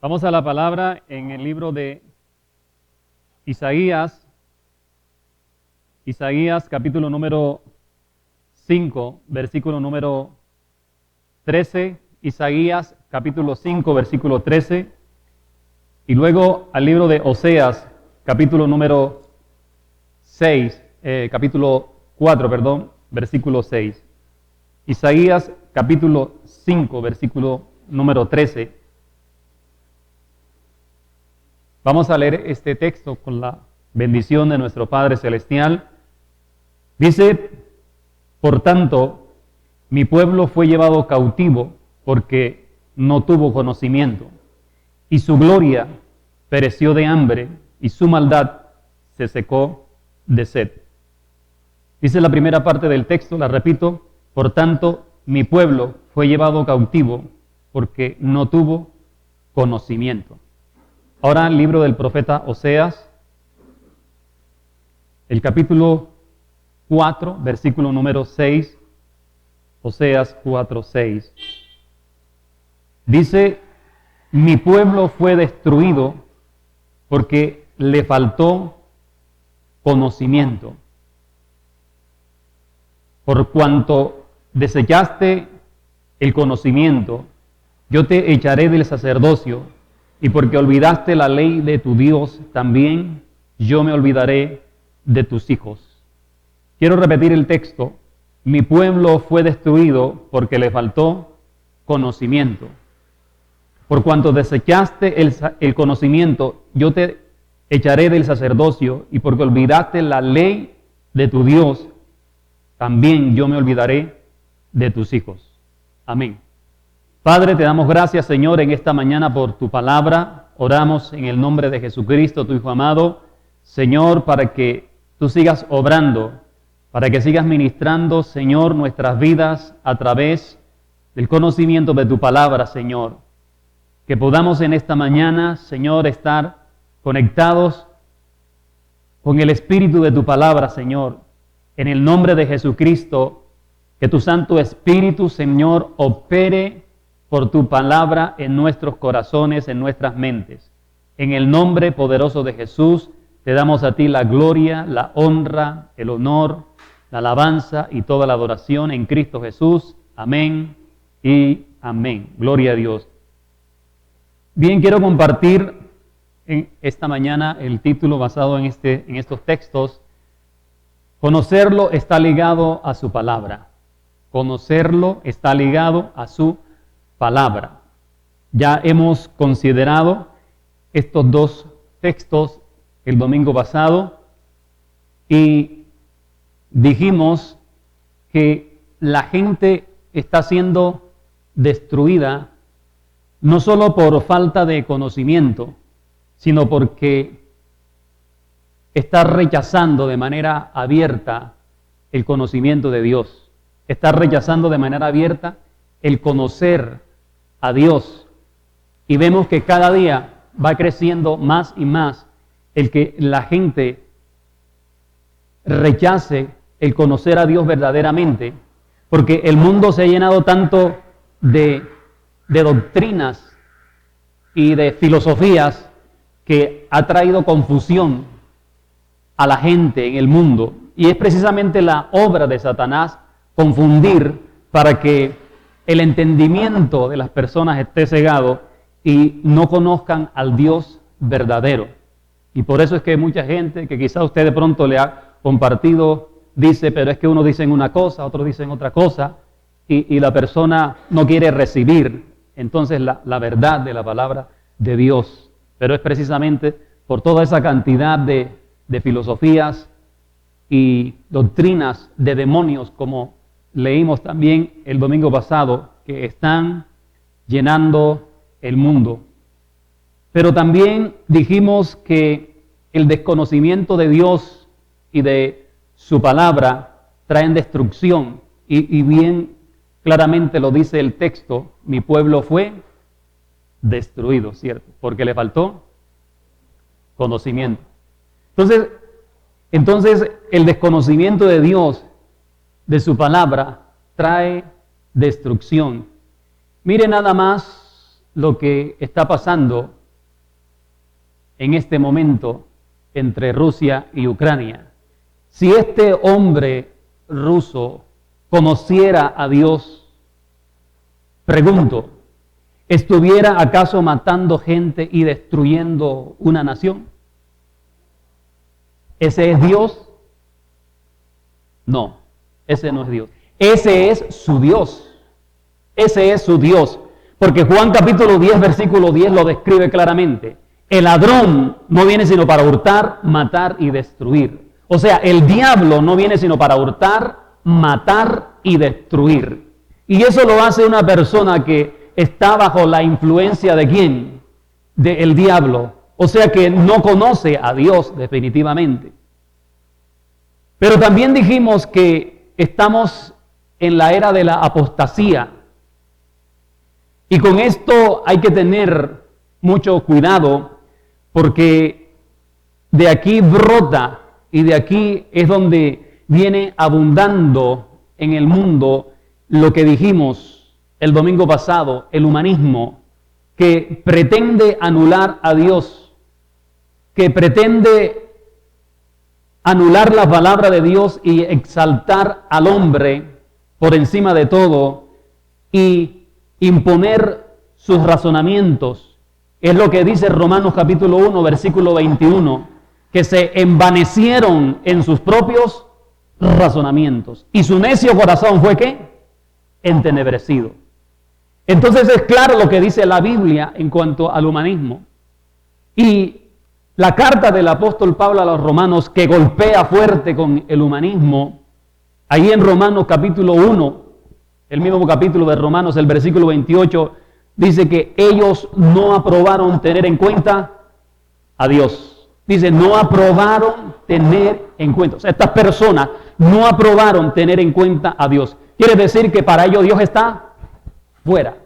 Vamos a la palabra en el libro de Isaías capítulo número 5, versículo número 13, Isaías capítulo 5, versículo 13, y luego al libro de Oseas capítulo número 4, versículo 6. Isaías capítulo 5, versículo número 13. Vamos a leer este texto con la bendición de nuestro Padre Celestial. Dice: por tanto, mi pueblo fue llevado cautivo porque no tuvo conocimiento, y su gloria pereció de hambre, y su maldad se secó de sed. Dice la primera parte del texto, la repito: por tanto, mi pueblo fue llevado cautivo porque no tuvo conocimiento. Ahora el libro del profeta Oseas, el capítulo 4, versículo número 6, Oseas 4, 6. Dice: mi pueblo fue destruido porque le faltó conocimiento. Por cuanto desechaste el conocimiento, yo te echaré del sacerdocio, y porque olvidaste la ley de tu Dios, también yo me olvidaré de tus hijos. Quiero repetir el texto: mi pueblo fue destruido porque le faltó conocimiento. Por cuanto desechaste el conocimiento, yo te echaré del sacerdocio, y porque olvidaste la ley de tu Dios, también yo me olvidaré de tus hijos. Amén. Padre, te damos gracias, Señor, en esta mañana por tu palabra. Oramos en el nombre de Jesucristo, tu Hijo amado, Señor, para que tú sigas obrando, para que sigas ministrando, Señor, nuestras vidas a través del conocimiento de tu palabra, Señor. Que podamos en esta mañana, Señor, estar conectados con el espíritu de tu palabra, Señor. En el nombre de Jesucristo, que tu Santo Espíritu, Señor, opere por tu palabra en nuestros corazones, en nuestras mentes. En el nombre poderoso de Jesús, te damos a ti la gloria, la honra, el honor, la alabanza y toda la adoración en Cristo Jesús. Amén y amén. Gloria a Dios. Bien, quiero compartir en esta mañana el título basado en estos textos. Conocerlo está ligado a su palabra. Conocerlo está ligado a su palabra. Ya hemos considerado estos dos textos el domingo pasado y dijimos que la gente está siendo destruida no solo por falta de conocimiento, sino porque está rechazando de manera abierta el conocimiento de Dios. Está rechazando de manera abierta el conocer a Dios. Y vemos que cada día va creciendo más y más el que la gente rechace el conocer a Dios verdaderamente, porque el mundo se ha llenado tanto de doctrinas y de filosofías que ha traído confusión a la gente en el mundo. Y es precisamente la obra de Satanás confundir para que el entendimiento de las personas esté cegado y no conozcan al Dios verdadero. Y por eso es que mucha gente que quizá usted de pronto le ha compartido dice: pero es que unos dicen una cosa, otros dicen otra cosa, y la persona no quiere recibir entonces la verdad de la palabra de Dios. Pero es precisamente por toda esa cantidad de filosofías y doctrinas de demonios, como leímos también el domingo pasado, que están llenando el mundo. Pero también dijimos que el desconocimiento de Dios y de su palabra traen destrucción. Y bien claramente lo dice el texto: mi pueblo fue destruido, ¿cierto? Porque le faltó conocimiento. Entonces el desconocimiento de Dios, de su palabra, trae destrucción. Mire nada más lo que está pasando en este momento entre Rusia y Ucrania. Si este hombre ruso conociera a Dios, pregunto, ¿estuviera acaso matando gente y destruyendo una nación? ¿Ese es Dios? No, ese no es Dios. Ese es su Dios. Ese es su Dios. Porque Juan capítulo 10, versículo 10 lo describe claramente. El ladrón no viene sino para hurtar, matar y destruir. O sea, el diablo no viene sino para hurtar, matar y destruir. Y eso lo hace una persona que está bajo la influencia ¿de quién? Del diablo. O sea que no conoce a Dios definitivamente. Pero también dijimos que estamos en la era de la apostasía. Y con esto hay que tener mucho cuidado porque de aquí brota y de aquí es donde viene abundando en el mundo lo que dijimos el domingo pasado, el humanismo, que pretende anular a Dios, que pretende anular la palabra de Dios y exaltar al hombre por encima de todo y imponer sus razonamientos. Es lo que dice Romanos capítulo 1, versículo 21, que se envanecieron en sus propios razonamientos. Y su necio corazón fue ¿qué? Entenebrecido. Entonces es claro lo que dice la Biblia en cuanto al humanismo. Y la carta del apóstol Pablo a los romanos que golpea fuerte con el humanismo, ahí en Romanos capítulo 1, el mismo capítulo de Romanos, el versículo 28, dice que ellos no aprobaron tener en cuenta a Dios. Dice, no aprobaron tener en cuenta. O sea, estas personas no aprobaron tener en cuenta a Dios. Quiere decir que para ellos Dios está fuera.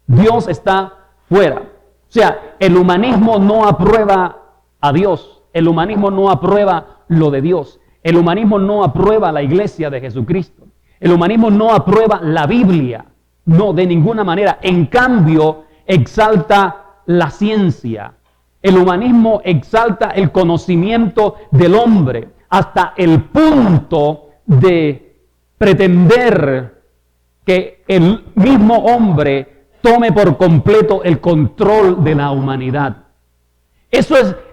Dios está fuera. O sea, el humanismo no aprueba a Dios. El humanismo no aprueba lo de Dios. El humanismo no aprueba la iglesia de Jesucristo. El humanismo no aprueba la Biblia. No, de ninguna manera. En cambio, exalta la ciencia. El humanismo exalta el conocimiento del hombre hasta el punto de pretender que el mismo hombre tome por completo el control de la humanidad.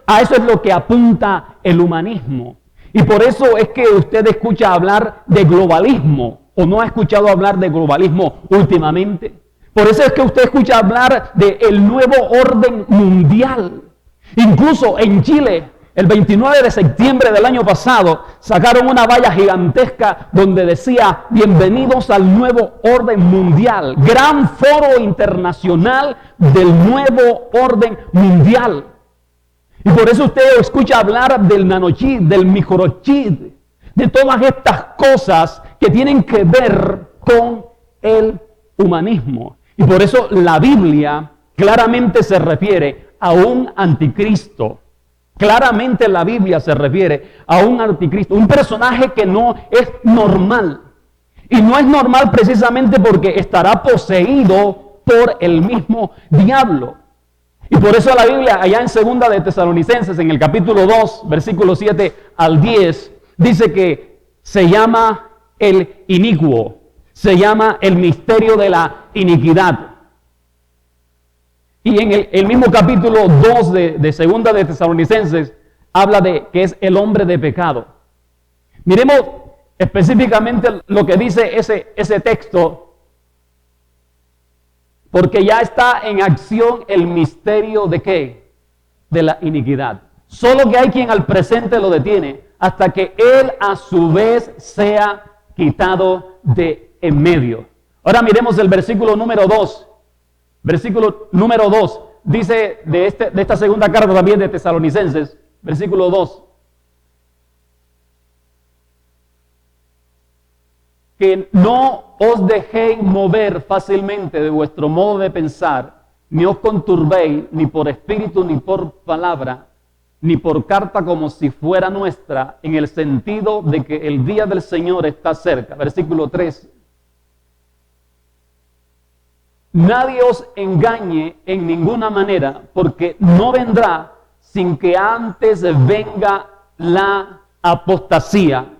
A eso es lo que apunta el humanismo. Y por eso es que usted escucha hablar de globalismo. ¿O no ha escuchado hablar de globalismo últimamente? Por eso es que usted escucha hablar del nuevo orden mundial. Incluso en Chile, el 29 de septiembre del año pasado, sacaron una valla gigantesca donde decía, bienvenidos al nuevo orden mundial, gran foro internacional del nuevo orden mundial. Y por eso usted escucha hablar del nanochip, del microchip, de todas estas cosas que tienen que ver con el humanismo. Y por eso la Biblia claramente se refiere a un anticristo. Claramente la Biblia se refiere a un anticristo, un personaje que no es normal. Y no es normal precisamente porque estará poseído por el mismo diablo. Y por eso la Biblia, allá en 2 de Tesalonicenses, en el capítulo 2, versículo 7 al 10, dice que se llama el inicuo, se llama el misterio de la iniquidad. Y en el mismo capítulo 2 de 2 de Tesalonicenses habla de que es el hombre de pecado. Miremos específicamente lo que dice ese texto, porque ya está en acción el misterio de ¿qué? De la iniquidad. Solo que hay quien al presente lo detiene hasta que él a su vez sea quitado de en medio. Ahora miremos el versículo número 2. Versículo número 2 dice de esta segunda carta también de Tesalonicenses, versículo 2. Que no os dejéis mover fácilmente de vuestro modo de pensar, ni os conturbéis, ni por espíritu, ni por palabra, ni por carta como si fuera nuestra, en el sentido de que el día del Señor está cerca. Versículo 3. nadie os engañe en ninguna manera, porque no vendrá sin que antes venga la apostasía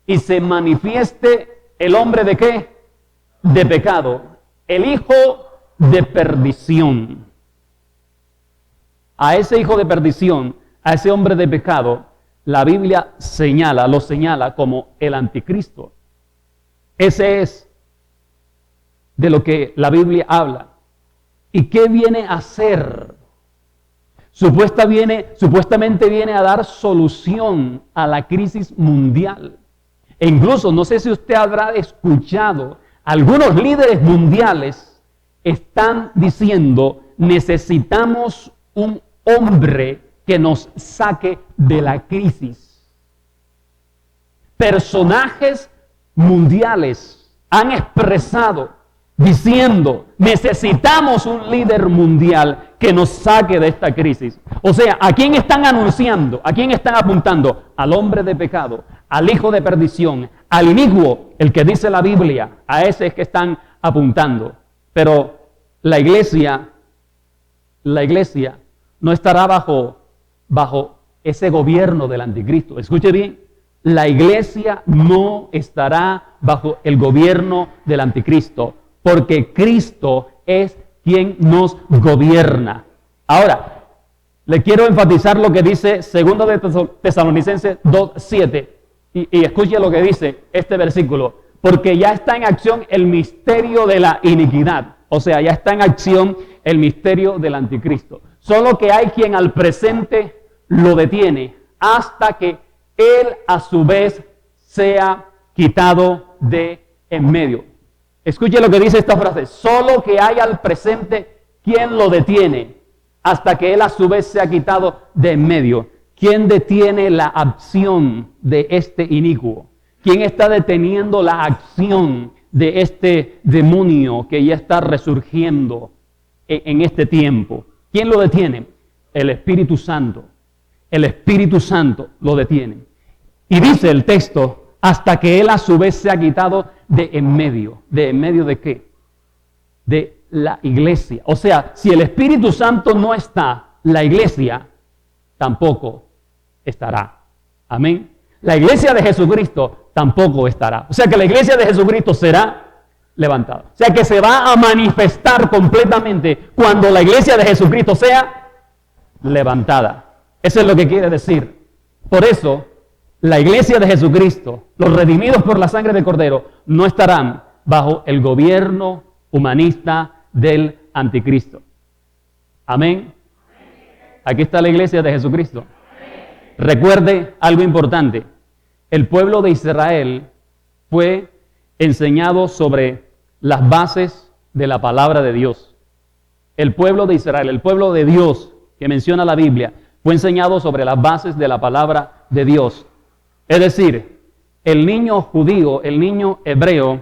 y se manifieste el hombre de ¿qué? De pecado, el hijo de perdición. A ese hijo de perdición, a ese hombre de pecado, la Biblia lo señala como el anticristo. Ese es de lo que la Biblia habla. ¿Y qué viene a hacer? Supuestamente viene a dar solución a la crisis mundial. E incluso, no sé si usted habrá escuchado, algunos líderes mundiales están diciendo, necesitamos un hombre que nos saque de la crisis. Personajes mundiales han expresado diciendo, necesitamos un líder mundial que nos saque de esta crisis. O sea, ¿a quién están anunciando? ¿A quién están apuntando? Al hombre de pecado, al hijo de perdición, al inicuo, el que dice la Biblia. A ese es que están apuntando. Pero la iglesia no estará bajo ese gobierno del anticristo. Escuche bien, la iglesia no estará bajo el gobierno del anticristo, porque Cristo es quien nos gobierna. Ahora, le quiero enfatizar lo que dice 2 de Tesalonicenses 2:7, y escuche lo que dice este versículo, porque ya está en acción el misterio de la iniquidad, o sea, ya está en acción el misterio del anticristo. Solo que hay quien al presente lo detiene hasta que él a su vez sea quitado de en medio. Escuche lo que dice esta frase. Solo que hay al presente quien lo detiene hasta que él a su vez sea quitado de en medio. ¿Quién detiene la acción de este inicuo? ¿Quién está deteniendo la acción de este demonio que ya está resurgiendo en este tiempo? ¿Quién lo detiene? El Espíritu Santo. El Espíritu Santo lo detiene. Y dice el texto, hasta que él a su vez sea quitado de en medio. ¿De en medio de qué? De la iglesia. O sea, si el Espíritu Santo no está, la iglesia tampoco estará. Amén. La iglesia de Jesucristo tampoco estará. O sea que la iglesia de Jesucristo será levantada. O sea que se va a manifestar completamente cuando la iglesia de Jesucristo sea levantada. Eso es lo que quiere decir. Por eso, la iglesia de Jesucristo, los redimidos por la sangre del Cordero, no estarán bajo el gobierno humanista del anticristo. Amén. Aquí está la iglesia de Jesucristo. Recuerde algo importante. El pueblo de Israel fue enseñado sobre las bases de la palabra de Dios. El pueblo de Israel, el pueblo de Dios que menciona la Biblia, fue enseñado sobre las bases de la palabra de Dios. Es decir, el niño judío, el niño hebreo,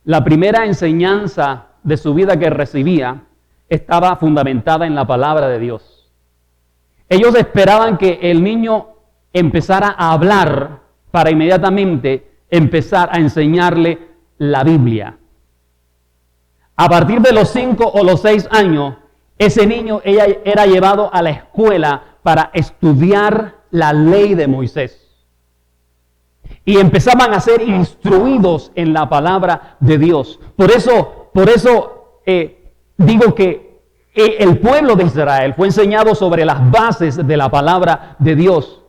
la primera enseñanza de su vida que recibía estaba fundamentada en la palabra de Dios. Ellos esperaban que el niño empezara a hablar para inmediatamente empezar a enseñarle la Biblia. A partir de los 5 o los 6 años, ese niño era llevado a la escuela para estudiar la ley de Moisés. Y empezaban a ser instruidos en la palabra de Dios. Por eso digo que el pueblo de Israel fue enseñado sobre las bases de la palabra de Dios.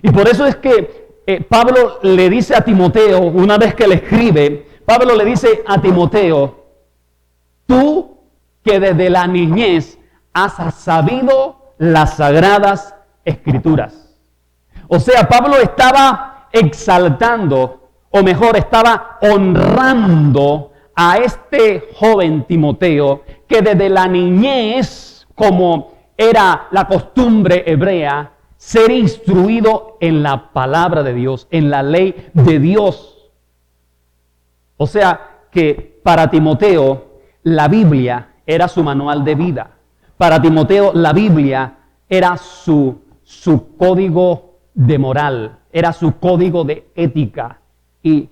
Y por eso es que Pablo le dice a Timoteo, una vez que le escribe, Pablo le dice a Timoteo, tú que desde la niñez has sabido las sagradas escrituras. O sea, Pablo estaba exaltando, o mejor, estaba honrando a este joven Timoteo que desde la niñez, como era la costumbre hebrea, ser instruido en la palabra de Dios, en la ley de Dios. O sea que para Timoteo la Biblia era su manual de vida. Para Timoteo la Biblia era su código de moral, era su código de ética. Y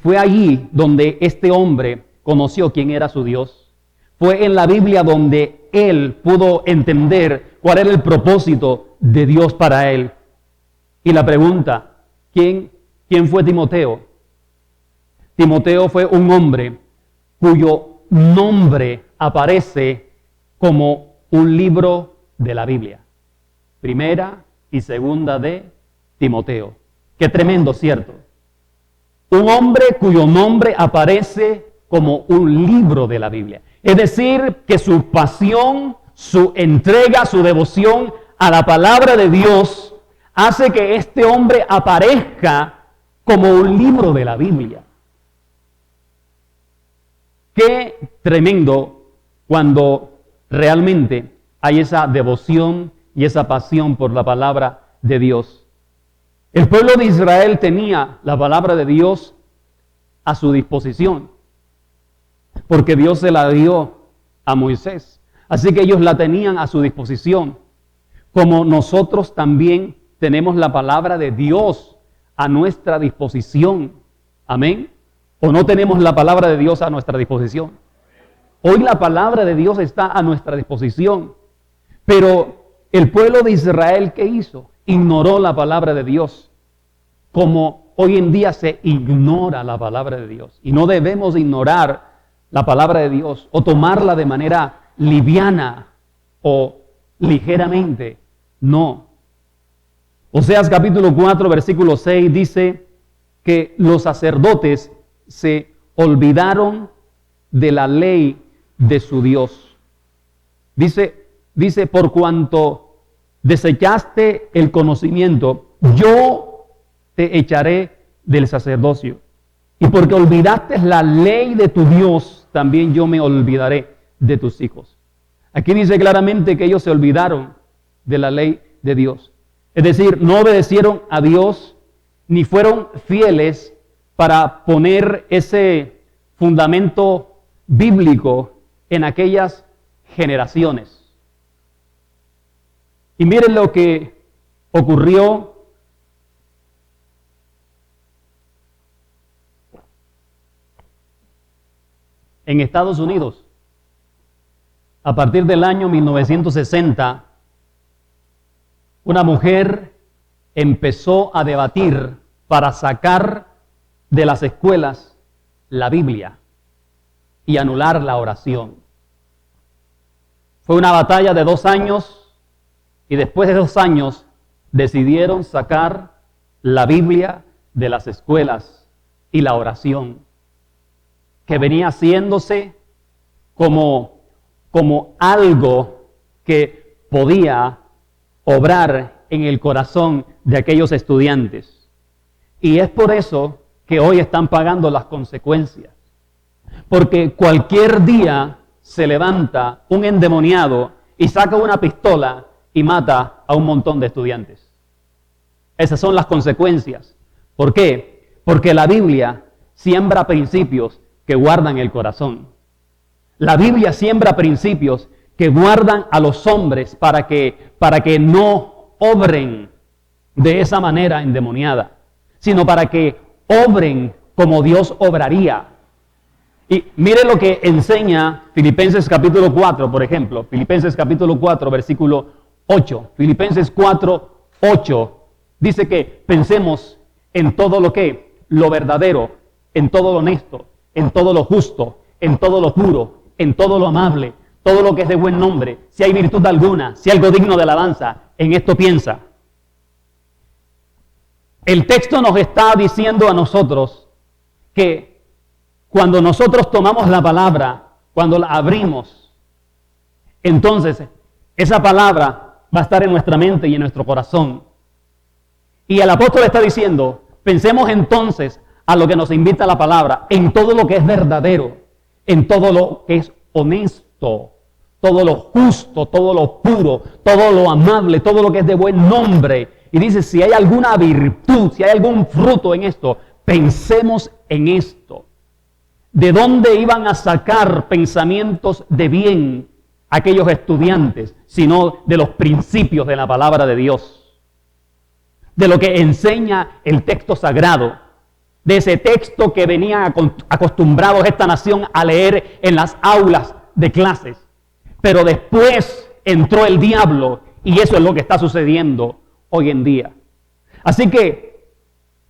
fue allí donde este hombre conoció quién era su Dios. fue en la Biblia donde él pudo entender cuál era el propósito de Dios para él. Y la pregunta, ¿quién fue Timoteo? Timoteo fue un hombre cuyo nombre aparece como un libro de la Biblia. Primera y segunda de Timoteo. Qué tremendo, ¿cierto? Un hombre cuyo nombre aparece como un libro de la Biblia. Es decir, que su pasión, su entrega, su devoción a la palabra de Dios hace que este hombre aparezca como un libro de la Biblia. Qué tremendo cuando realmente hay esa devoción y esa pasión por la palabra de Dios. El pueblo de Israel tenía la palabra de Dios a su disposición, porque Dios se la dio a Moisés. Así que ellos la tenían a su disposición, como nosotros también tenemos la palabra de Dios a nuestra disposición. Amén. ¿O no tenemos la palabra de Dios a nuestra disposición? Hoy la palabra de Dios está a nuestra disposición. Pero el pueblo de Israel, ¿qué hizo? Ignoró la palabra de Dios. Como hoy en día se ignora la palabra de Dios. Y no debemos ignorar la palabra de Dios o tomarla de manera liviana o ligeramente. No. Oseas capítulo 4, versículo 6 dice que los sacerdotes se olvidaron de la ley de su Dios. Dice, por cuanto desechaste el conocimiento, yo te echaré del sacerdocio. Y porque olvidaste la ley de tu Dios, también yo me olvidaré de tus hijos. Aquí dice claramente que ellos se olvidaron de la ley de Dios. Es decir, no obedecieron a Dios ni fueron fieles para poner ese fundamento bíblico en aquellas generaciones. Y miren lo que ocurrió en Estados Unidos. A partir del año 1960, una mujer empezó a debatir para sacar de las escuelas la Biblia y anular la oración. Fue una batalla de 2 años y después de 2 años decidieron sacar la Biblia de las escuelas y la oración, que venía haciéndose como algo que podía obrar en el corazón de aquellos estudiantes. Y es por eso que hoy están pagando las consecuencias. Porque cualquier día se levanta un endemoniado y saca una pistola y mata a un montón de estudiantes. Esas son las consecuencias. ¿Por qué? Porque la Biblia siembra principios que guardan el corazón. La Biblia siembra principios que guardan a los hombres para que no obren de esa manera endemoniada, sino para que obren como Dios obraría. Y mire lo que enseña Filipenses capítulo 4, por ejemplo. Filipenses capítulo 4, versículo 8. Filipenses 4, 8. Dice que pensemos en todo lo verdadero, en todo lo honesto, en todo lo justo, en todo lo puro, en todo lo amable, todo lo que es de buen nombre, si hay virtud alguna, si hay algo digno de alabanza, en esto piensa. El texto nos está diciendo a nosotros que cuando nosotros tomamos la palabra, cuando la abrimos, entonces esa palabra va a estar en nuestra mente y en nuestro corazón. Y el apóstol está diciendo, pensemos entonces a lo que nos invita la palabra, en todo lo que es verdadero, en todo lo que es honesto, todo lo justo, todo lo puro, todo lo amable, todo lo que es de buen nombre. Y dice, si hay alguna virtud, si hay algún fruto en esto, pensemos en esto. ¿De dónde iban a sacar pensamientos de bien aquellos estudiantes? Sino de los principios de la palabra de Dios. De lo que enseña el texto sagrado. De ese texto que venían acostumbrados esta nación a leer en las aulas de clases. Pero después entró el diablo y eso es lo que está sucediendo hoy en día. Así que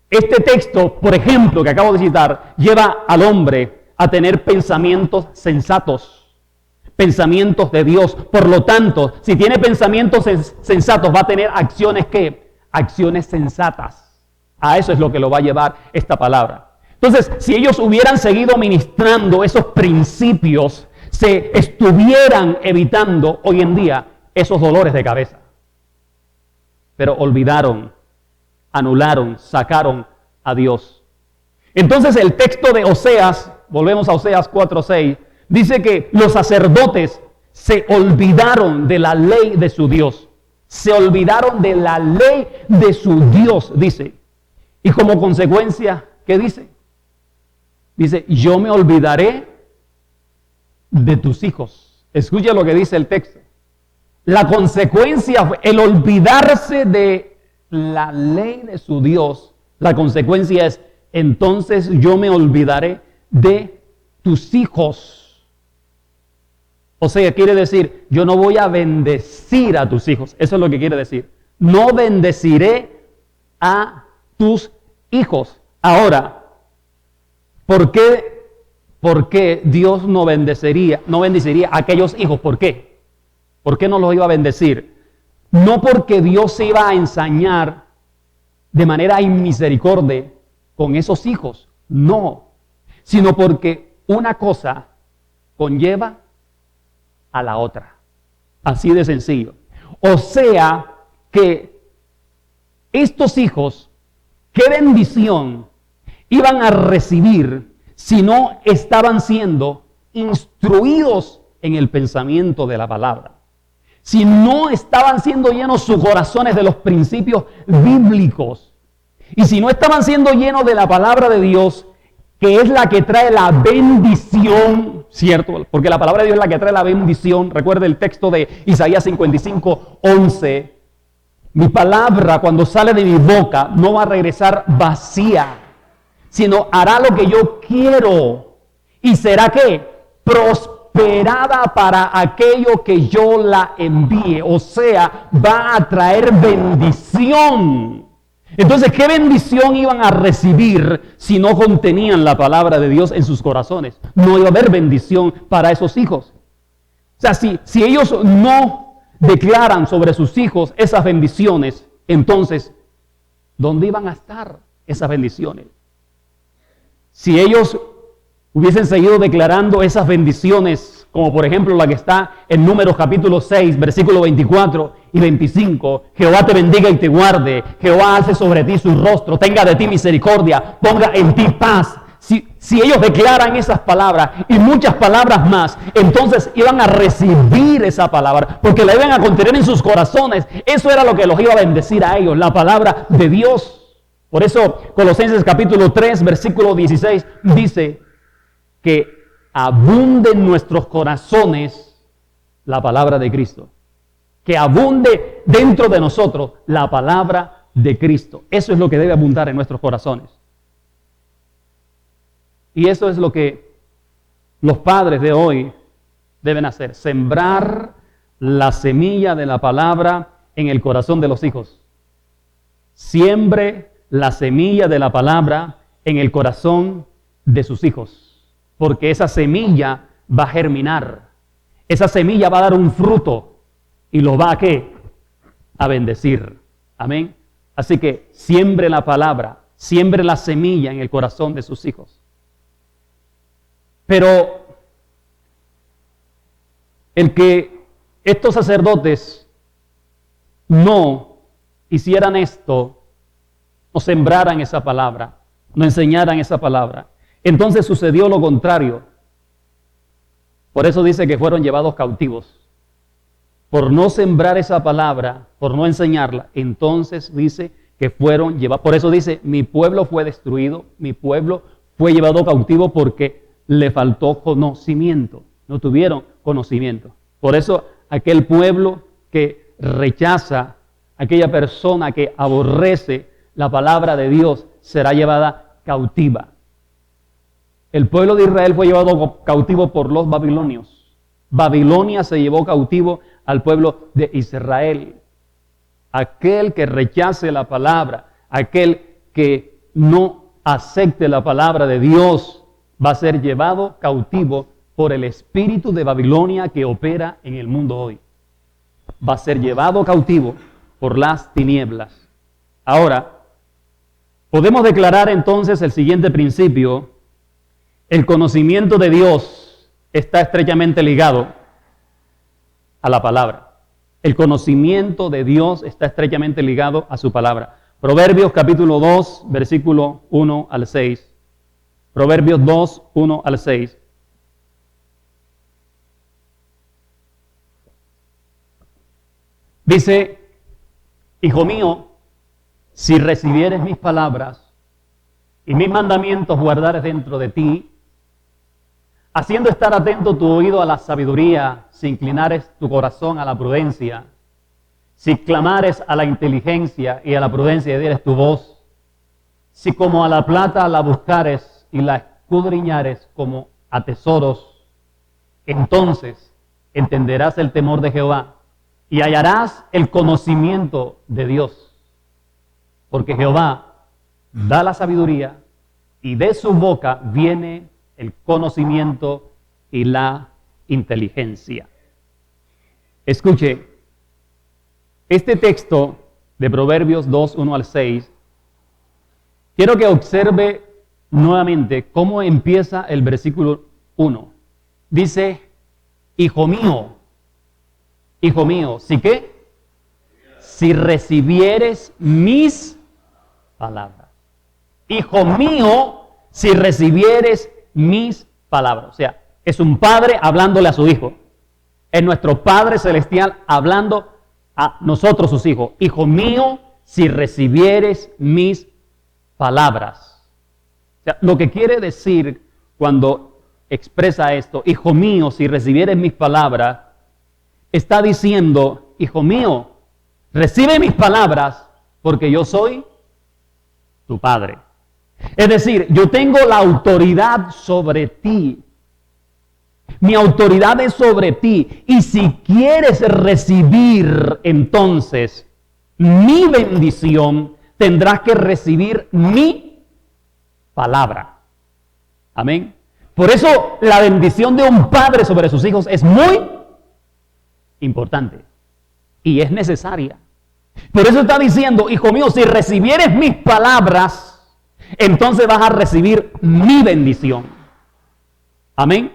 este texto, por ejemplo, que acabo de citar, lleva al hombre a tener pensamientos sensatos, pensamientos de Dios. Por lo tanto, si tiene pensamientos sensatos, va a tener acciones ¿qué? Acciones sensatas. A eso es lo que lo va a llevar esta palabra. Entonces, si ellos hubieran seguido ministrando esos principios, se estuvieran evitando hoy en día esos dolores de cabeza. Pero olvidaron, anularon, sacaron a Dios. Entonces el texto de Oseas, volvemos a Oseas 4:6, dice que los sacerdotes se olvidaron de la ley de su Dios. Se olvidaron de la ley de su Dios, dice. Y como consecuencia, ¿qué dice? Dice, yo me olvidaré de tus hijos. Escucha lo que dice el texto. La consecuencia fue el olvidarse de la ley de su Dios. La consecuencia es, entonces yo me olvidaré de tus hijos. O sea, quiere decir, yo no voy a bendecir a tus hijos. Eso es lo que quiere decir. No bendeciré a tus hijos. Ahora, ¿por qué Dios no bendeciría a aquellos hijos? ¿Por qué? ¿Por qué no los iba a bendecir? No porque Dios se iba a ensañar de manera inmisericordia con esos hijos, no, sino porque una cosa conlleva a la otra. Así de sencillo. O sea que estos hijos, qué bendición iban a recibir si no estaban siendo instruidos en el pensamiento de la palabra. Si no estaban siendo llenos sus corazones de los principios bíblicos. Y si no estaban siendo llenos de la palabra de Dios, que es la que trae la bendición, ¿cierto? Porque la palabra de Dios es la que trae la bendición. Recuerde el texto de Isaías 55:11. Mi palabra cuando sale de mi boca no va a regresar vacía, sino hará lo que yo quiero. ¿Y será qué? Prosperada para aquello que yo la envíe. O sea, va a traer bendición. Entonces, ¿qué bendición iban a recibir si no contenían la palabra de Dios en sus corazones? No iba a haber bendición para esos hijos. O sea, si ellos no declaran sobre sus hijos esas bendiciones, entonces, ¿dónde iban a estar esas bendiciones? Si ellos hubiesen seguido declarando esas bendiciones, como por ejemplo la que está en Números capítulo 6, versículo 24 y 25, Jehová te bendiga y te guarde, Jehová alce sobre ti su rostro, tenga de ti misericordia, ponga en ti paz. Si ellos declaran esas palabras y muchas palabras más, entonces iban a recibir esa palabra, porque la iban a contener en sus corazones. Eso era lo que los iba a bendecir a ellos, la palabra de Dios. Por eso Colosenses capítulo 3, versículo 16 dice que abunde en nuestros corazones la palabra de Cristo. Que abunde dentro de nosotros la palabra de Cristo. Eso es lo que debe abundar en nuestros corazones. Y eso es lo que los padres de hoy deben hacer. Sembrar la semilla de la palabra en el corazón de los hijos. Siembre la semilla de la palabra en el corazón de sus hijos. Porque esa semilla va a germinar. Esa semilla va a dar un fruto. Y lo va a ¿qué? A bendecir. Amén. Así que siembre la palabra. Siembre la semilla en el corazón de sus hijos. Pero el que estos sacerdotes no hicieran esto, no sembraran esa palabra, no enseñaran esa palabra, entonces sucedió lo contrario. Por eso dice que fueron llevados cautivos. Por no sembrar esa palabra, por no enseñarla, entonces dice que fueron llevados. Por eso dice, mi pueblo fue destruido, mi pueblo fue llevado cautivo porque le faltó conocimiento, no tuvieron conocimiento. Por eso aquel pueblo que rechaza, aquella persona que aborrece la palabra de Dios, será llevada cautiva. El pueblo de Israel fue llevado cautivo por los babilonios. Babilonia se llevó cautivo al pueblo de Israel. Aquel que rechace la palabra, aquel que no acepte la palabra de Dios, va a ser llevado cautivo por el espíritu de Babilonia que opera en el mundo hoy. Va a ser llevado cautivo por las tinieblas. Ahora, podemos declarar entonces el siguiente principio: el conocimiento de Dios está estrechamente ligado a la palabra. El conocimiento de Dios está estrechamente ligado a su palabra. Proverbios capítulo 2, versículo 1 al 6. Proverbios 2, 1 al 6. Dice: Hijo mío, si recibieres mis palabras y mis mandamientos guardares dentro de ti, haciendo estar atento tu oído a la sabiduría, si inclinares tu corazón a la prudencia, si clamares a la inteligencia y a la prudencia y dieres tu voz, si como a la plata la buscares y la escudriñares como a tesoros, entonces entenderás el temor de Jehová y hallarás el conocimiento de Dios. Porque Jehová da la sabiduría y de su boca viene el conocimiento y la inteligencia. Escuche, este texto de Proverbios 2, 1 al 6, quiero que observe nuevamente cómo empieza el versículo 1. Dice: hijo mío, ¿sí qué? Si recibieres mis palabras. Hijo mío, si recibieres mis palabras. O sea, es un padre hablándole a su hijo. Es nuestro Padre Celestial hablando a nosotros, sus hijos. Hijo mío, si recibieres mis palabras. O sea, lo que quiere decir cuando expresa esto: hijo mío, si recibieres mis palabras, está diciendo: hijo mío, recibe mis palabras porque yo soy tu padre. Es decir, yo tengo la autoridad sobre ti. Mi autoridad es sobre ti. Y si quieres recibir entonces mi bendición, tendrás que recibir mi palabra. Amén. Por eso la bendición de un padre sobre sus hijos es muy importante y es necesaria. Por eso está diciendo: hijo mío, si recibieres mis palabras, entonces vas a recibir mi bendición. Amén.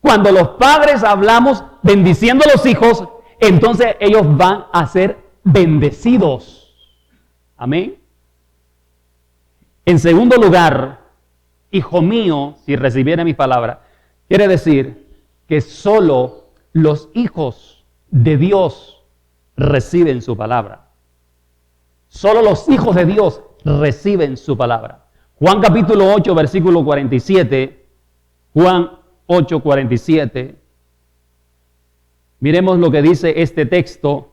Cuando los padres hablamos bendiciendo a los hijos, entonces ellos van a ser bendecidos. Amén. En segundo lugar, hijo mío, si recibiera mi palabra, quiere decir que solo los hijos de Dios reciben su palabra. Solo los hijos de Dios reciben su palabra. Juan capítulo 8, versículo 47. Juan 8, 47. Miremos lo que dice este texto.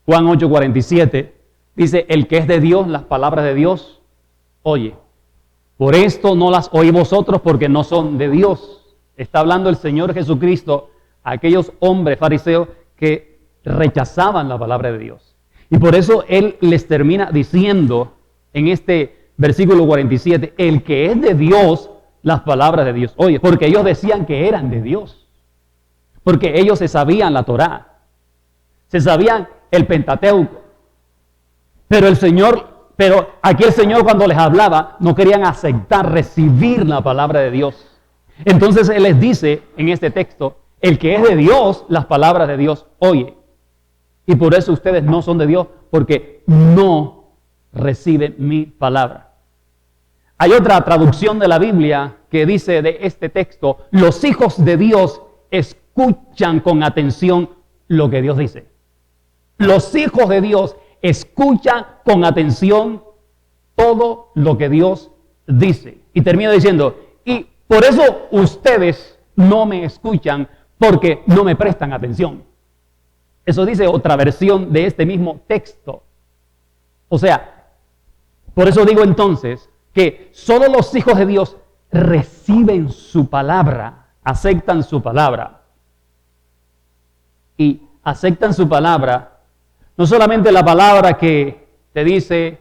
Juan 8, 47. Dice: el que es de Dios, las palabras de Dios oye. Por esto no las oí vosotros, porque no son de Dios. Está hablando el Señor Jesucristo a aquellos hombres fariseos que rechazaban la palabra de Dios. Y por eso Él les termina diciendo en este versículo 47, el que es de Dios, las palabras de Dios oye. Porque ellos decían que eran de Dios. Porque ellos se sabían la Torá. Se sabían el Pentateuco. Pero aquí el Señor, cuando les hablaba, no querían aceptar, recibir la palabra de Dios. Entonces Él les dice en este texto: el que es de Dios, las palabras de Dios oye. Y por eso ustedes no son de Dios, porque no reciben mi palabra. Hay otra traducción de la Biblia que dice de este texto: los hijos de Dios escuchan con atención lo que Dios dice. Los hijos de Dios escuchan con atención todo lo que Dios dice. Y termina diciendo: y por eso ustedes no me escuchan, porque no me prestan atención. Eso dice otra versión de este mismo texto. O sea, por eso digo entonces que solo los hijos de Dios reciben su palabra. aceptan su palabra. Y aceptan su palabra, no solamente la palabra que te dice,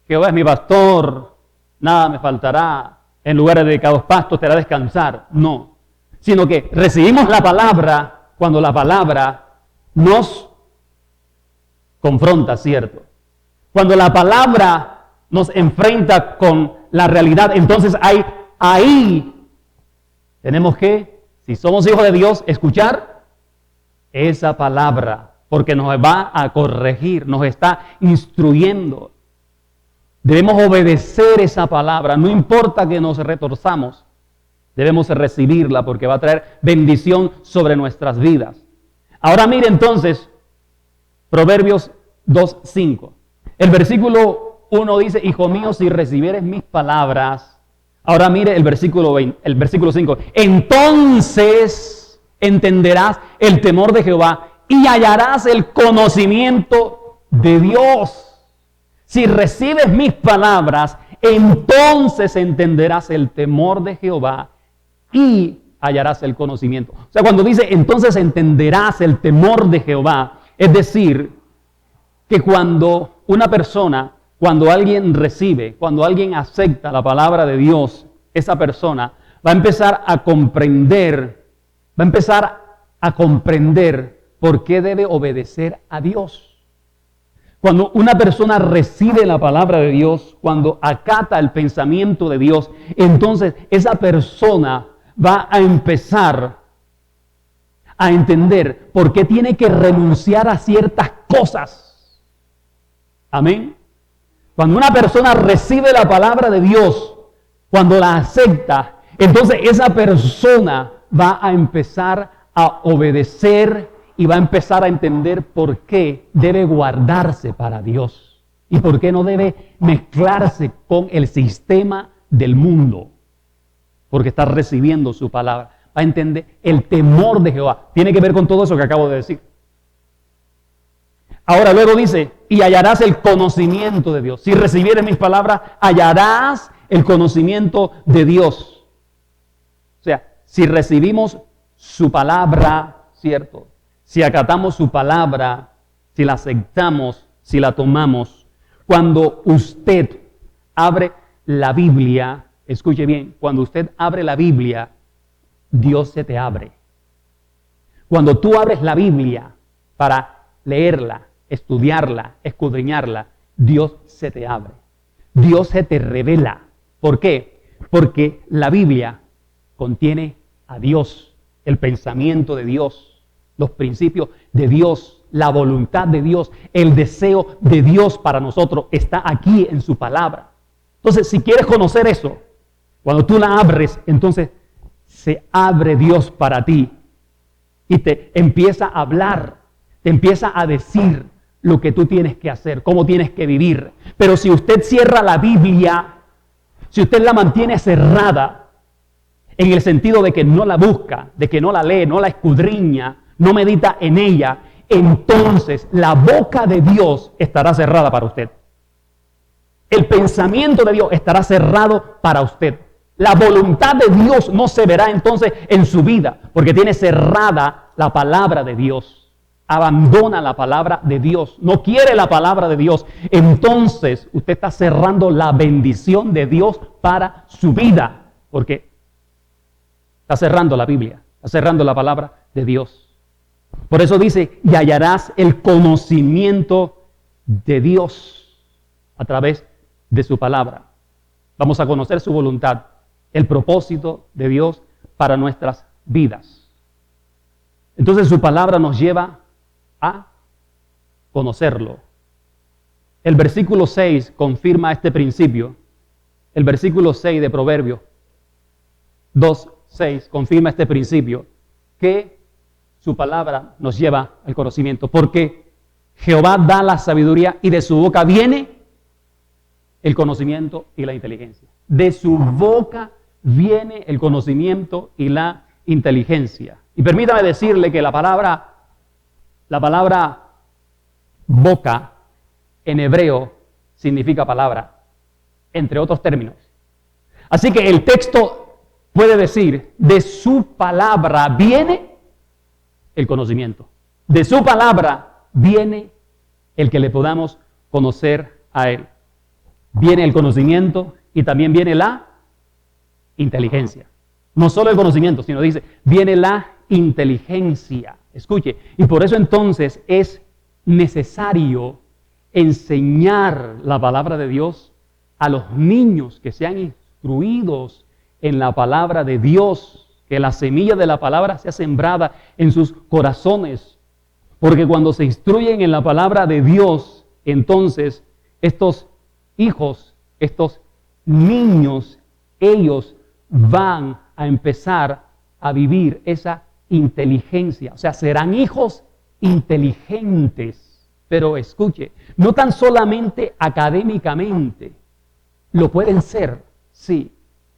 Jehová es mi pastor, nada me faltará, en lugares dedicados pastos te hará descansar, no, sino que recibimos la palabra cuando la palabra nos confronta, ¿cierto? Cuando la palabra nos enfrenta con la realidad, entonces ahí tenemos que, si somos hijos de Dios, escuchar esa palabra, porque nos va a corregir, nos está instruyendo. Debemos obedecer esa palabra, no importa que nos retorzamos, debemos recibirla porque va a traer bendición sobre nuestras vidas. Ahora mire entonces, Proverbios 2:5. El versículo 1 dice, hijo mío, si recibieres mis palabras. Ahora mire el versículo 5. Entonces entenderás el temor de Jehová y hallarás el conocimiento de Dios. Si recibes mis palabras, entonces entenderás el temor de Jehová y hallarás el conocimiento. O sea, cuando dice entonces entenderás el temor de Jehová, es decir, que cuando una persona, cuando alguien recibe, cuando alguien acepta la palabra de Dios, esa persona va a empezar a comprender por qué debe obedecer a Dios. Cuando una persona recibe la palabra de Dios, cuando acata el pensamiento de Dios, entonces esa persona va a empezar a entender por qué tiene que renunciar a ciertas cosas. Amén. Cuando una persona recibe la palabra de Dios, cuando la acepta, entonces esa persona va a empezar a obedecer y va a empezar a entender por qué debe guardarse para Dios y por qué no debe mezclarse con el sistema del mundo, porque está recibiendo su palabra. Va a entender el temor de Jehová. Tiene que ver con todo eso que acabo de decir. Ahora luego dice, y hallarás el conocimiento de Dios. Si recibieres mis palabras, hallarás el conocimiento de Dios. O sea, si recibimos su palabra, ¿cierto? Si acatamos su palabra, si la aceptamos, si la tomamos, cuando usted abre la Biblia, escuche bien, cuando usted abre la Biblia, Dios se te abre. Cuando tú abres la Biblia para leerla, estudiarla, escudriñarla, Dios se te abre. Dios se te revela. ¿Por qué? Porque la Biblia contiene a Dios, el pensamiento de Dios, los principios de Dios, la voluntad de Dios, el deseo de Dios para nosotros está aquí en su palabra. Entonces, si quieres conocer eso, cuando tú la abres, entonces se abre Dios para ti y te empieza a hablar, te empieza a decir lo que tú tienes que hacer, cómo tienes que vivir. Pero si usted cierra la Biblia, si usted la mantiene cerrada, en el sentido de que no la busca, de que no la lee, no la escudriña, no medita en ella, entonces la boca de Dios estará cerrada para usted. El pensamiento de Dios estará cerrado para usted. La voluntad de Dios no se verá entonces en su vida, porque tiene cerrada la palabra de Dios. Abandona la palabra de Dios, no quiere la palabra de Dios. Entonces usted está cerrando la bendición de Dios para su vida, porque está cerrando la Biblia, está cerrando la palabra de Dios. Por eso dice, y hallarás el conocimiento de Dios a través de su palabra. Vamos a conocer su voluntad, el propósito de Dios para nuestras vidas. Entonces su palabra nos lleva a conocerlo. El versículo 6 confirma este principio. El versículo 6 de Proverbios 2:6 confirma este principio, que su palabra nos lleva al conocimiento, porque Jehová da la sabiduría y de su boca viene el conocimiento y la inteligencia. De su boca viene el conocimiento y la inteligencia. Y permítame decirle que la palabra boca en hebreo significa palabra, entre otros términos. Así que el texto puede decir, de su palabra viene el conocimiento. De su palabra viene el que le podamos conocer a Él. Viene el conocimiento y también viene la inteligencia. No solo el conocimiento, sino dice, viene la inteligencia. Escuche, y por eso entonces es necesario enseñar la palabra de Dios a los niños que sean instruidos en la palabra de Dios, que la semilla de la palabra sea sembrada en sus corazones. Porque cuando se instruyen en la palabra de Dios, entonces estos hijos, estos niños, ellos van a empezar a vivir esa inteligencia. O sea, serán hijos inteligentes. Pero escuche, no tan solamente académicamente, lo pueden ser, sí,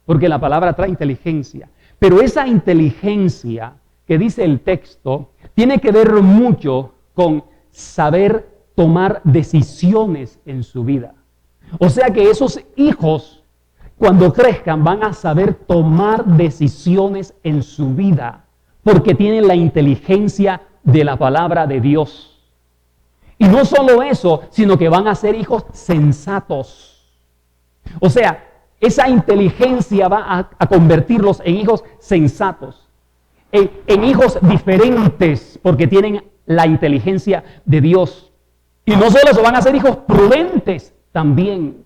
porque la palabra trae inteligencia. Pero esa inteligencia que dice el texto tiene que ver mucho con saber tomar decisiones en su vida. O sea que esos hijos, cuando crezcan, van a saber tomar decisiones en su vida, porque tienen la inteligencia de la palabra de Dios. Y no solo eso, sino que van a ser hijos sensatos. O sea, esa inteligencia va a convertirlos en hijos sensatos, en hijos diferentes, porque tienen la inteligencia de Dios. Y no solo eso, van a ser hijos prudentes también.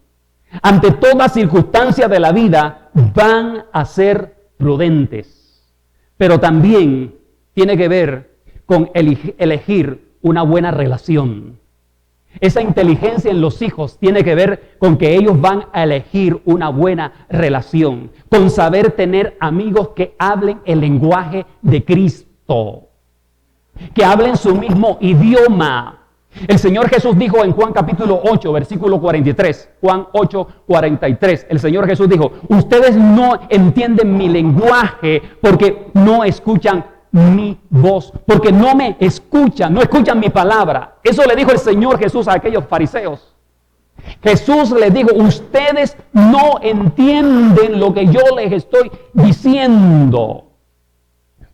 Ante toda circunstancia de la vida, van a ser prudentes. Pero también tiene que ver con elegir una buena relación. Esa inteligencia en los hijos tiene que ver con que ellos van a elegir una buena relación, con saber tener amigos que hablen el lenguaje de Cristo, que hablen su mismo idioma. El Señor Jesús dijo en Juan capítulo 8, versículo 43, Juan 8, 43, el Señor Jesús dijo, ustedes no entienden mi lenguaje porque no escuchan mi voz, porque no me escuchan, no escuchan mi palabra. Eso le dijo el Señor Jesús a aquellos fariseos. Jesús les dijo, ustedes no entienden lo que yo les estoy diciendo,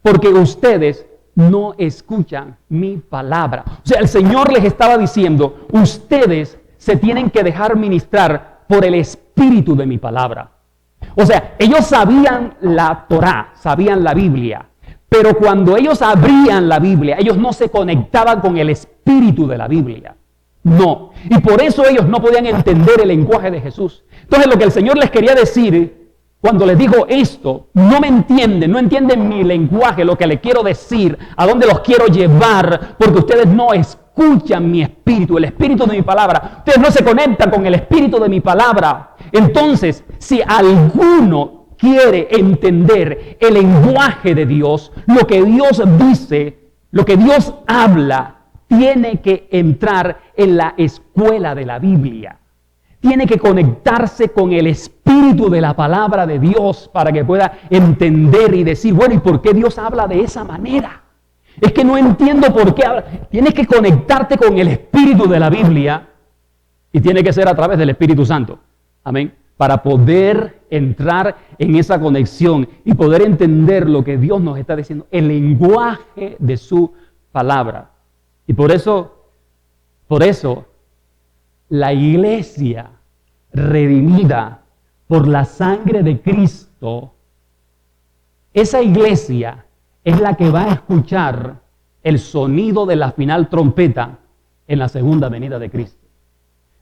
porque ustedes no escuchan mi palabra. O sea, el Señor les estaba diciendo, ustedes se tienen que dejar ministrar por el espíritu de mi palabra. O sea, ellos sabían la Torá, sabían la Biblia, pero cuando ellos abrían la Biblia, ellos no se conectaban con el espíritu de la Biblia. No. Y por eso ellos no podían entender el lenguaje de Jesús. Entonces lo que el Señor les quería decir, cuando les dijo esto, no me entienden, no entienden mi lenguaje, lo que les quiero decir, a dónde los quiero llevar, porque ustedes no escuchan mi espíritu, el espíritu de mi palabra. Ustedes no se conectan con el espíritu de mi palabra. Entonces, si alguno quiere entender el lenguaje de Dios, lo que Dios dice, lo que Dios habla, tiene que entrar en la escuela de la Biblia. Tiene que conectarse con el espíritu de la palabra de Dios para que pueda entender y decir, bueno, ¿y por qué Dios habla de esa manera? Es que no entiendo por qué habla. Tienes que conectarte con el espíritu de la Biblia y tiene que ser a través del Espíritu Santo. Amén. Para poder entrar en esa conexión y poder entender lo que Dios nos está diciendo, el lenguaje de su palabra. Y por eso, la iglesia redimida por la sangre de Cristo, esa iglesia es la que va a escuchar el sonido de la final trompeta en la segunda venida de Cristo.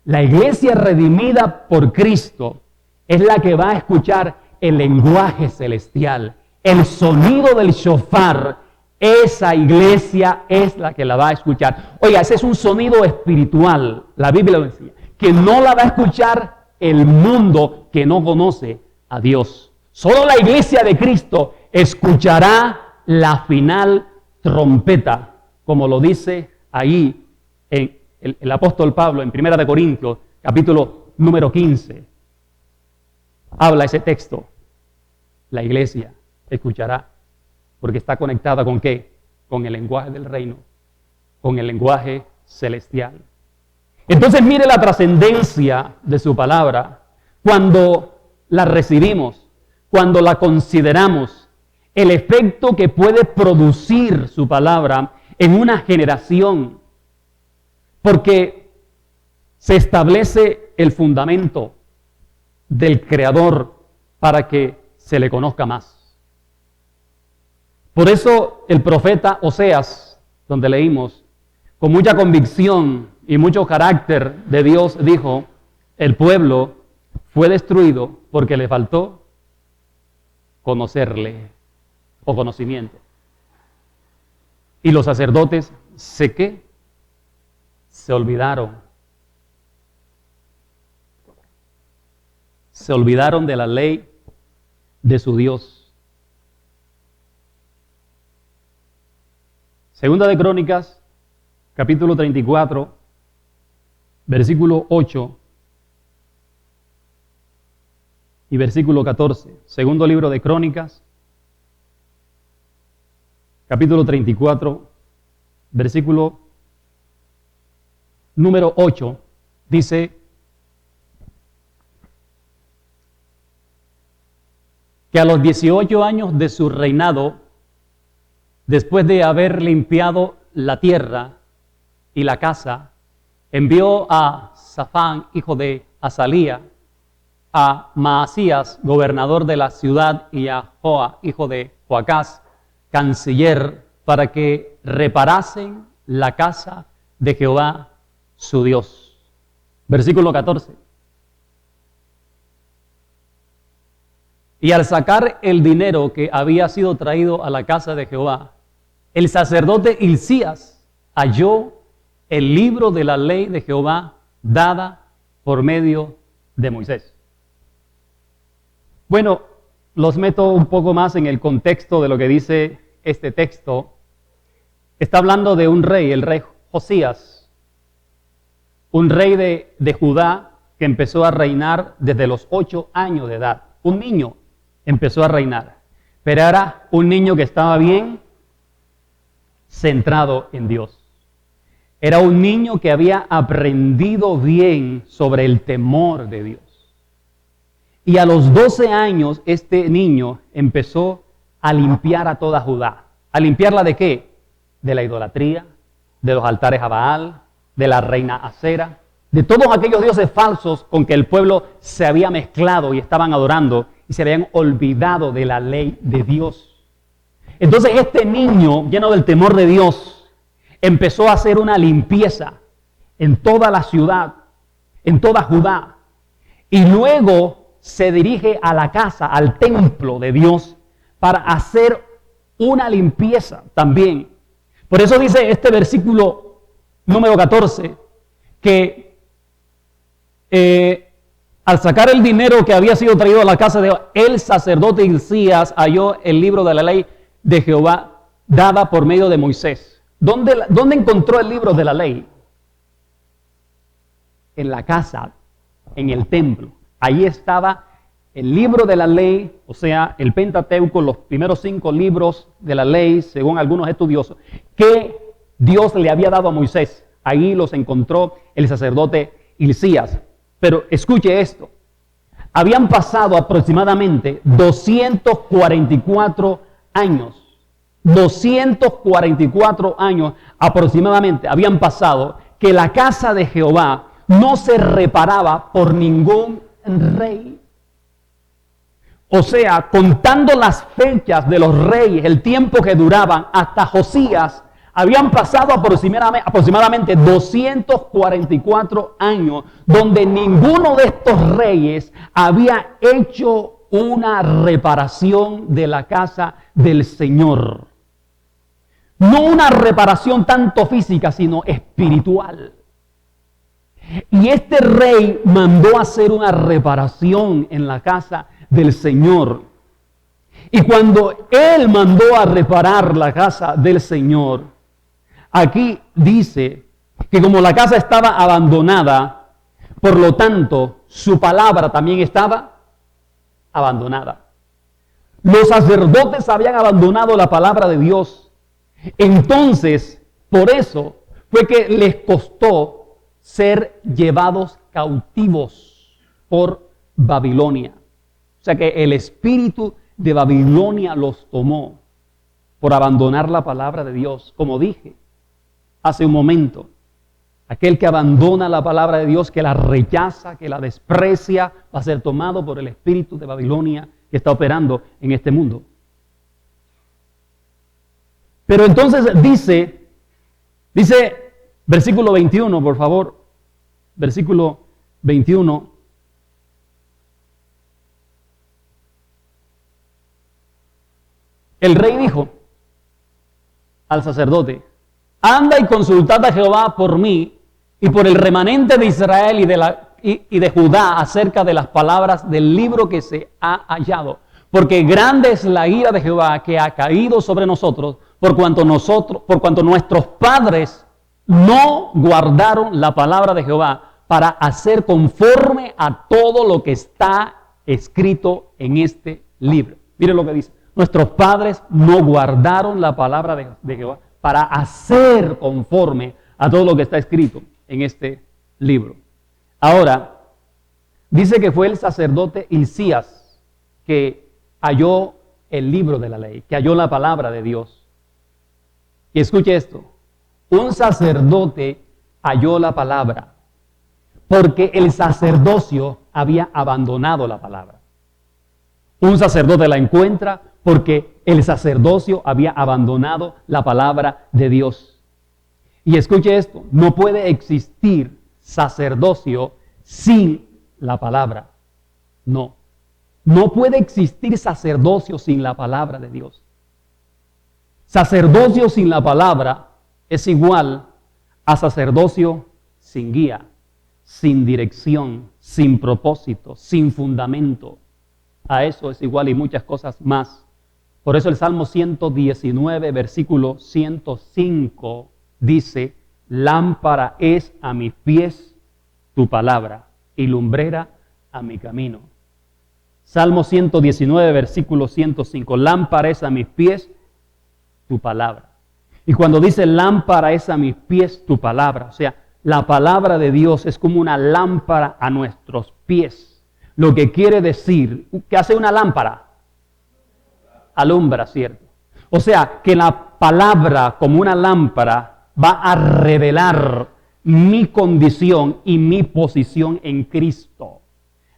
La iglesia redimida por Cristo es la que va a escuchar el lenguaje celestial, el sonido del shofar. Esa iglesia es la que la va a escuchar. Oiga, ese es un sonido espiritual, la Biblia lo enseña, que no la va a escuchar el mundo que no conoce a Dios. Solo la iglesia de Cristo escuchará la final trompeta, como lo dice ahí en el apóstol Pablo en 1 Corintios, capítulo número 15. Habla ese texto. La iglesia escuchará, porque está conectada ¿con qué? Con el lenguaje del reino, con el lenguaje celestial. Entonces mire la trascendencia de su palabra cuando la recibimos, cuando la consideramos, el efecto que puede producir su palabra en una generación, porque se establece el fundamento del Creador para que se le conozca más. Por eso el profeta Oseas, donde leímos, con mucha convicción y mucho carácter de Dios, dijo, el pueblo fue destruido porque le faltó conocerle o conocimiento. Y los sacerdotes, ¿qué? Se olvidaron. Se olvidaron de la ley de su Dios. Segunda de Crónicas, capítulo 34, versículo 8 y versículo 14. Segundo libro de Crónicas, capítulo 34, versículo número 8, dice que a los 18 años de su reinado, después de haber limpiado la tierra y la casa, envió a Safán, hijo de Azalía, a Maasías, gobernador de la ciudad, y a Joa, hijo de Joacás, canciller, para que reparasen la casa de Jehová, su Dios. Versículo 14. Y al sacar el dinero que había sido traído a la casa de Jehová, el sacerdote Hilcías halló el libro de la ley de Jehová dada por medio de Moisés. Bueno, los meto un poco más en el contexto de lo que dice este texto. Está hablando de un rey, el rey Josías, un rey de Judá que empezó a reinar desde los 8 años de edad. Un niño empezó a reinar, pero era un niño que estaba bien centrado en Dios. Era un niño que había aprendido bien sobre el temor de Dios. Y a los 12 años este niño empezó a limpiar a toda Judá. ¿A limpiarla de qué? De la idolatría, de los altares a Baal, de la reina Acera, de todos aquellos dioses falsos con que el pueblo se había mezclado y estaban adorando y se habían olvidado de la ley de Dios. Entonces este niño, lleno del temor de Dios, empezó a hacer una limpieza en toda la ciudad, en toda Judá, y luego se dirige a la casa, al templo de Dios, para hacer una limpieza también. Por eso dice este versículo número 14, que al sacar el dinero que había sido traído a la casa de Jehová, el sacerdote Hilcías halló el libro de la ley de Jehová dada por medio de Moisés. ¿Dónde encontró el libro de la ley? En la casa, en el templo. Ahí estaba el libro de la ley, o sea, el Pentateuco, los primeros 5 libros de la ley, según algunos estudiosos, que Dios le había dado a Moisés. Ahí los encontró el sacerdote Hilcías. Pero escuche esto, habían pasado aproximadamente 244 años. 244 años aproximadamente habían pasado que la casa de Jehová no se reparaba por ningún rey. O sea, contando las fechas de los reyes, el tiempo que duraban hasta Josías, habían pasado aproximadamente 244 años donde ninguno de estos reyes había hecho una reparación de la casa del Señor. No una reparación tanto física, sino espiritual. Y este rey mandó hacer una reparación en la casa del Señor. Y cuando él mandó a reparar la casa del Señor, aquí dice que como la casa estaba abandonada, por lo tanto, su palabra también estaba abandonada. Los sacerdotes habían abandonado la palabra de Dios. Entonces, por eso fue que les costó ser llevados cautivos por Babilonia. O sea que el espíritu de Babilonia los tomó por abandonar la palabra de Dios. Como dije hace un momento, aquel que abandona la palabra de Dios, que la rechaza, que la desprecia, va a ser tomado por el espíritu de Babilonia que está operando en este mundo. Pero entonces dice, versículo 21, por favor, versículo 21. El rey dijo al sacerdote: anda y consultad a Jehová por mí y por el remanente de Israel y de Judá acerca de las palabras del libro que se ha hallado. Porque grande es la ira de Jehová que ha caído sobre nosotros, por cuanto nuestros padres no guardaron la palabra de Jehová para hacer conforme a todo lo que está escrito en este libro. Miren lo que dice. Nuestros padres no guardaron la palabra de Jehová para hacer conforme a todo lo que está escrito en este libro. Ahora, dice que fue el sacerdote Hilcías que halló el libro de la ley, que halló la palabra de Dios. Y escuche esto, un sacerdote halló la palabra porque el sacerdocio había abandonado la palabra. Un sacerdote la encuentra porque el sacerdocio había abandonado la palabra de Dios. Y escuche esto, no puede existir sacerdocio sin la palabra. No puede existir sacerdocio sin la palabra de Dios. Sacerdocio sin la palabra es igual a sacerdocio sin guía, sin dirección, sin propósito, sin fundamento. A eso es igual y muchas cosas más. Por eso el Salmo 119, versículo 105, dice: lámpara es a mis pies tu palabra y lumbrera a mi camino. Salmo 119, versículo 105, lámpara es a mis pies tu palabra. Y cuando dice lámpara es a mis pies tu palabra, o sea, la palabra de Dios es como una lámpara a nuestros pies. Lo que quiere decir, ¿qué hace una lámpara? Alumbra, ¿cierto? O sea, que la palabra como una lámpara va a revelar mi condición y mi posición en Cristo.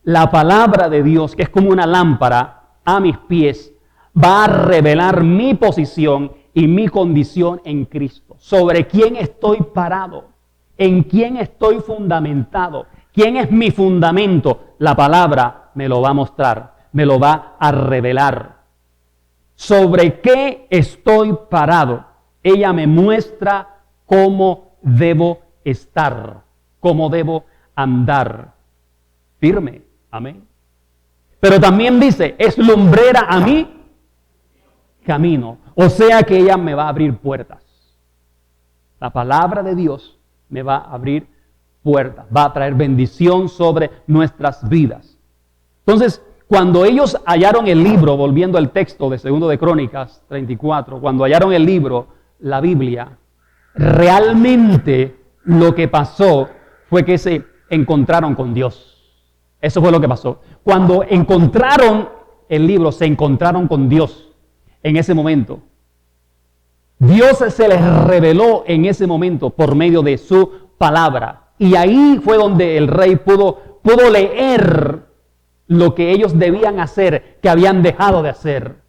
La palabra de Dios, que es como una lámpara a mis pies, va a revelar mi posición y mi condición en Cristo. Sobre quién estoy parado, en quién estoy fundamentado, quién es mi fundamento. La palabra me lo va a mostrar, me lo va a revelar. ¿Sobre qué estoy parado? Ella me muestra cómo debo estar, cómo debo andar. Firme, amén. Pero también dice, es lumbrera a mi camino. O sea que ella me va a abrir puertas. La palabra de Dios me va a abrir puertas, va a traer bendición sobre nuestras vidas. Entonces, cuando ellos hallaron el libro, volviendo al texto de 2 de Crónicas 34, cuando hallaron el libro, la Biblia, realmente lo que pasó fue que se encontraron con Dios. Eso fue lo que pasó. Cuando encontraron el libro, se encontraron con Dios en ese momento. Dios se les reveló en ese momento por medio de su palabra. Y ahí fue donde el rey pudo leer lo que ellos debían hacer, que habían dejado de hacer.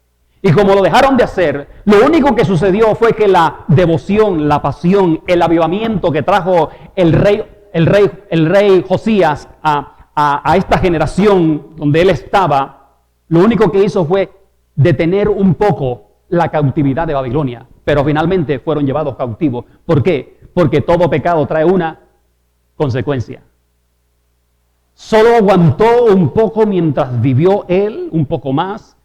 Y como lo dejaron de hacer, lo único que sucedió fue que la devoción, la pasión, el avivamiento que trajo el rey Josías a esta generación donde él estaba, lo único que hizo fue detener un poco la cautividad de Babilonia. Pero finalmente fueron llevados cautivos. ¿Por qué? Porque todo pecado trae una consecuencia. Solo aguantó un poco mientras vivió él, un poco más,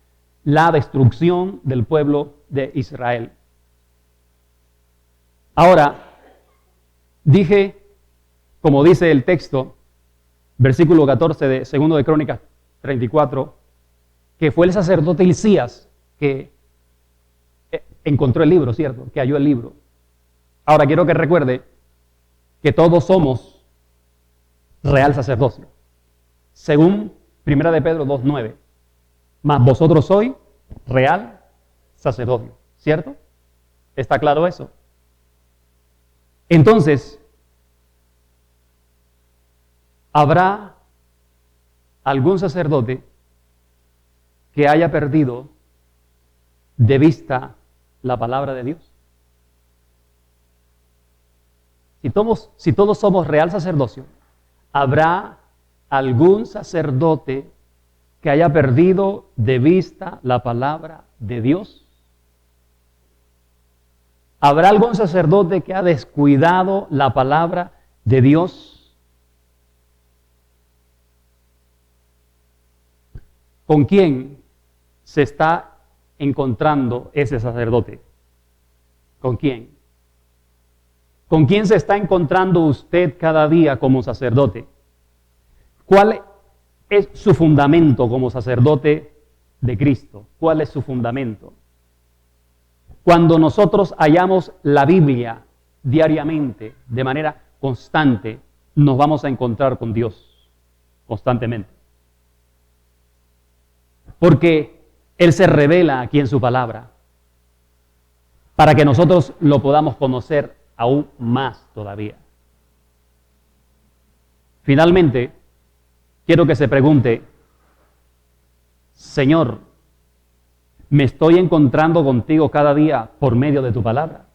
la destrucción del pueblo de Israel. Ahora, dije, como dice el texto, versículo 14 de 2 de Crónicas 34, que fue el sacerdote Hilcías que encontró el libro, ¿cierto? Que halló el libro. Ahora quiero que recuerde que todos somos real sacerdocio. Según 1 de Pedro 2:9, mas vosotros sois real sacerdocio. ¿Cierto? ¿Está claro eso? Entonces, ¿habrá algún sacerdote que haya perdido de vista la palabra de Dios? Si todos somos real sacerdocio, ¿habrá algún sacerdote que haya perdido de vista la palabra de Dios? ¿Habrá algún sacerdote que ha descuidado la palabra de Dios? ¿Con quién se está encontrando ese sacerdote? ¿Con quién? ¿Con quién se está encontrando usted cada día como sacerdote? ¿Cuál es su fundamento como sacerdote de Cristo? ¿Cuál es su fundamento? Cuando nosotros hallamos la Biblia diariamente, de manera constante, nos vamos a encontrar con Dios constantemente. Porque Él se revela aquí en su palabra para que nosotros lo podamos conocer aún más todavía. Finalmente, quiero que se pregunte, Señor, ¿me estoy encontrando contigo cada día por medio de tu palabra?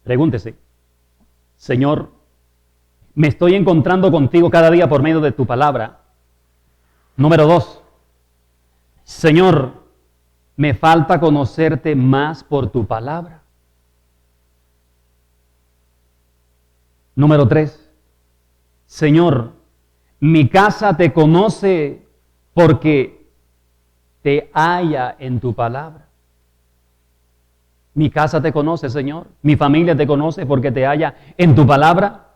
Pregúntese, Señor, ¿me estoy encontrando contigo cada día por medio de tu palabra? Número 2, Señor, me falta conocerte más por tu palabra. Número 3, Señor, mi casa te conoce porque te halla en tu palabra. Mi casa te conoce, Señor. Mi familia te conoce porque te halla en tu palabra.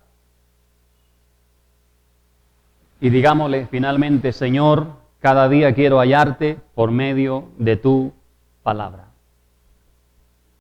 Y digámosle finalmente, Señor, cada día quiero hallarte por medio de tu palabra.